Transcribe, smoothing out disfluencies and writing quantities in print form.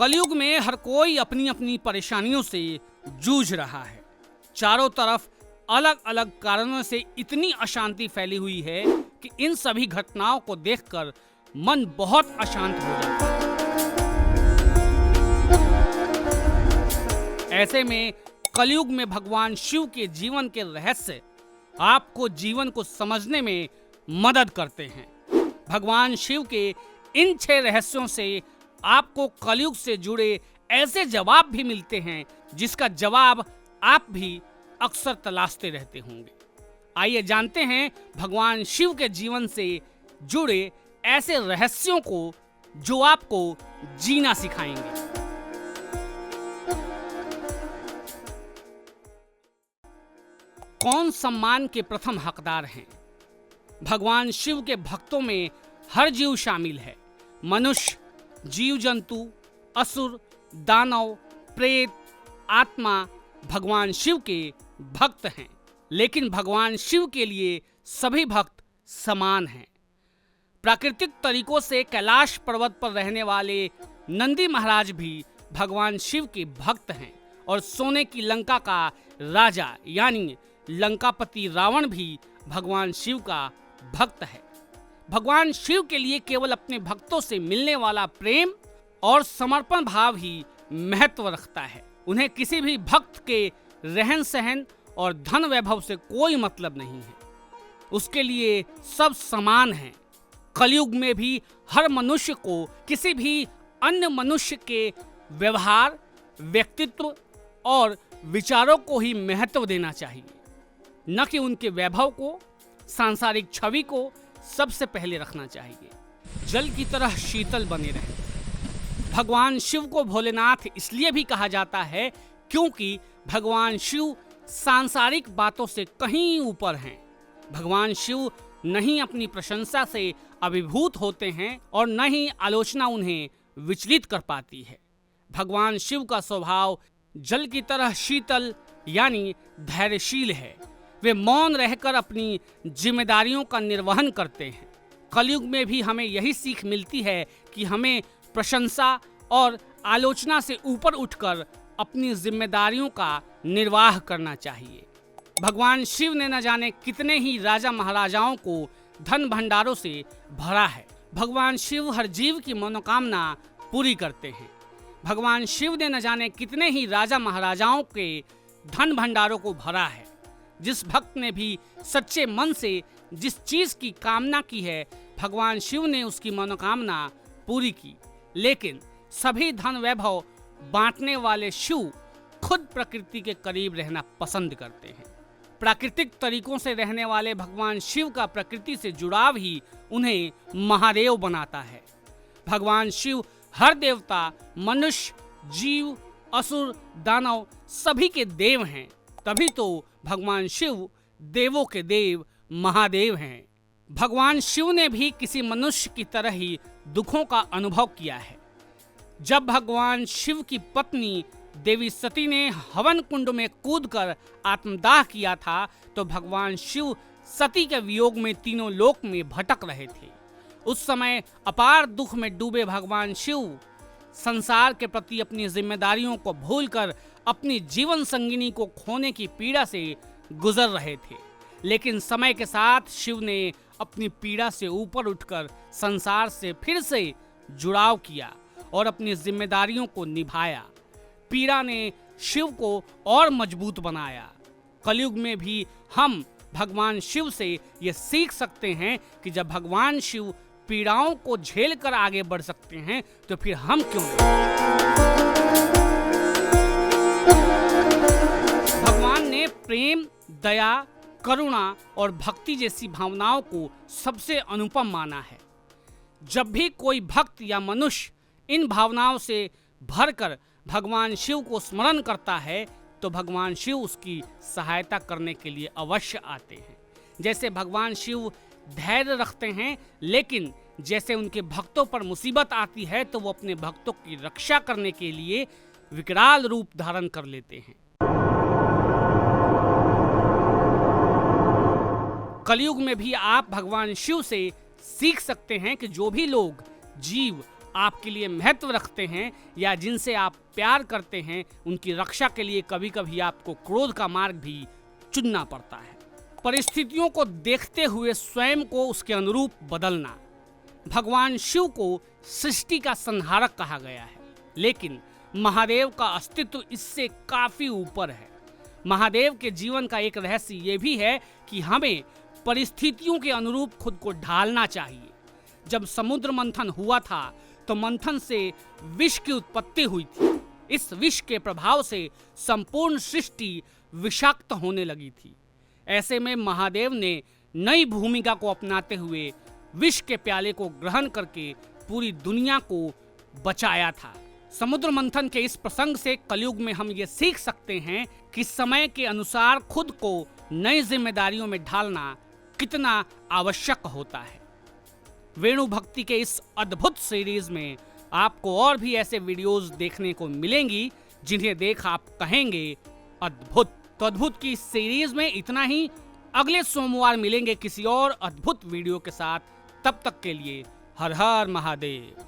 कलयुग में हर कोई अपनी अपनी परेशानियों से जूझ रहा है। चारों तरफ अलग अलग कारणों से इतनी अशांति फैली हुई है कि इन सभी घटनाओं को देखकर मन बहुत अशांत हो जाता है। ऐसे में कलयुग में भगवान शिव के जीवन के रहस्य आपको जीवन को समझने में मदद करते हैं। भगवान शिव के इन 6 रहस्यों से आपको कलयुग से जुड़े ऐसे जवाब भी मिलते हैं जिसका जवाब आप भी अक्सर तलाशते रहते होंगे। आइए जानते हैं भगवान शिव के जीवन से जुड़े ऐसे रहस्यों को जो आपको जीना सिखाएंगे। कौन सम्मान के प्रथम हकदार हैं? भगवान शिव के भक्तों में हर जीव शामिल है। मनुष्य, जीव जंतु, असुर, दानव, प्रेत, आत्मा भगवान शिव के भक्त हैं। लेकिन भगवान शिव के लिए सभी भक्त समान हैं। प्राकृतिक तरीकों से कैलाश पर्वत पर रहने वाले नंदी महाराज भी भगवान शिव के भक्त हैं और सोने की लंका का राजा यानी लंकापति रावण भी भगवान शिव का भक्त है। भगवान शिव के लिए केवल अपने भक्तों से मिलने वाला प्रेम और समर्पण भाव ही महत्व रखता है। उन्हें किसी भी भक्त के रहन सहन और धन वैभव से कोई मतलब नहीं है। उसके लिए सब समान हैं। कलयुग में भी हर मनुष्य को किसी भी अन्य मनुष्य के व्यवहार, व्यक्तित्व और विचारों को ही महत्व देना चाहिए, न कि उनके वैभव को, सांसारिक छवि को सबसे पहले रखना चाहिए। जल की तरह शीतल बने रहे। भगवान शिव को भोलेनाथ इसलिए भी कहा जाता है क्योंकि भगवान शिव सांसारिक बातों से कहीं ऊपर हैं। भगवान शिव नहीं अपनी प्रशंसा से अभिभूत होते हैं और न ही आलोचना उन्हें विचलित कर पाती है। भगवान शिव का स्वभाव जल की तरह शीतल यानी धैर्यशील है। वे मौन रहकर अपनी जिम्मेदारियों का निर्वहन करते हैं। कलयुग में भी हमें यही सीख मिलती है कि हमें प्रशंसा और आलोचना से ऊपर उठकर अपनी जिम्मेदारियों का निर्वाह करना चाहिए। भगवान शिव ने न जाने कितने ही राजा महाराजाओं को धन भंडारों से भरा है। भगवान शिव हर जीव की मनोकामना पूरी करते हैं। भगवान शिव ने न जाने कितने ही राजा महाराजाओं के धन भंडारों को भरा है। जिस भक्त ने भी सच्चे मन से जिस चीज की कामना की है, भगवान शिव ने उसकी मनोकामना पूरी की। लेकिन सभी धन वैभव बांटने वाले शिव खुद प्रकृति के करीब रहना पसंद करते हैं। प्राकृतिक तरीकों से रहने वाले भगवान शिव का प्रकृति से जुड़ाव ही उन्हें महादेव बनाता है। भगवान शिव हर देवता, मनुष्य, जीव, असुर, दानव सभी के देव हैं। तभी तो भगवान शिव देवों के देव महादेव हैं। भगवान शिव ने भी किसी मनुष्य की तरह ही दुखों का अनुभव किया है। जब भगवान शिव की पत्नी देवी सती ने हवन कुंड में कूदकर आत्मदाह किया था तो भगवान शिव सती के वियोग में तीनों लोक में भटक रहे थे। उस समय अपार दुख में डूबे भगवान शिव संसार के प्रति अपनी जिम्मेदारियों को भूलकर अपनी जीवन संगिनी को खोने की पीड़ा से गुजर रहे थे। लेकिन समय के साथ शिव ने अपनी पीड़ा से ऊपर उठकर संसार से फिर से जुड़ाव किया और अपनी जिम्मेदारियों को निभाया। पीड़ा ने शिव को और मजबूत बनाया। कलयुग में भी हम भगवान शिव से ये सीख सकते हैं कि जब भगवान शिव पीड़ाओं को झेल कर आगे बढ़ सकते हैं तो फिर हम क्यों नहीं? भगवान ने प्रेम, दया, करुणा और भक्ति जैसी भावनाओं को सबसे अनुपम माना है। जब भी कोई भक्त या मनुष्य इन भावनाओं से भरकर भगवान शिव को स्मरण करता है तो भगवान शिव उसकी सहायता करने के लिए अवश्य आते हैं। जैसे भगवान शिव धैर्य रखते हैं, लेकिन जैसे उनके भक्तों पर मुसीबत आती है तो वो अपने भक्तों की रक्षा करने के लिए विकराल रूप धारण कर लेते हैं। कलयुग में भी आप भगवान शिव से सीख सकते हैं कि जो भी लोग, जीव आपके लिए महत्व रखते हैं या जिनसे आप प्यार करते हैं, उनकी रक्षा के लिए कभी कभी आपको क्रोध का मार्ग भी चुनना पड़ता है। परिस्थितियों को देखते हुए स्वयं को उसके अनुरूप बदलना। भगवान शिव को सृष्टि का संहारक कहा गया है, लेकिन महादेव का अस्तित्व इससे काफी ऊपर है। महादेव के जीवन का एक रहस्य ये भी है कि हमें परिस्थितियों के अनुरूप खुद को ढालना चाहिए। जब समुद्र मंथन हुआ था तो मंथन से विष की उत्पत्ति हुई थी। इस विष के प्रभाव से संपूर्ण सृष्टि विषाक्त होने लगी थी। ऐसे में महादेव ने नई भूमिका को अपनाते हुए विष के प्याले को ग्रहण करके पूरी दुनिया को बचाया था। समुद्र मंथन के इस प्रसंग से कलयुग में हम ये सीख सकते हैं कि समय के अनुसार खुद को नई जिम्मेदारियों में ढालना कितना आवश्यक होता है। वेणु भक्ति के इस अद्भुत सीरीज में आपको और भी ऐसे वीडियोस देखने को मिलेंगी जिन्हें देख आप कहेंगे अद्भुत। तो अद्भुत की इस सीरीज में इतना ही। अगले सोमवार मिलेंगे किसी और अद्भुत वीडियो के साथ। तब तक के लिए हर हर महादेव।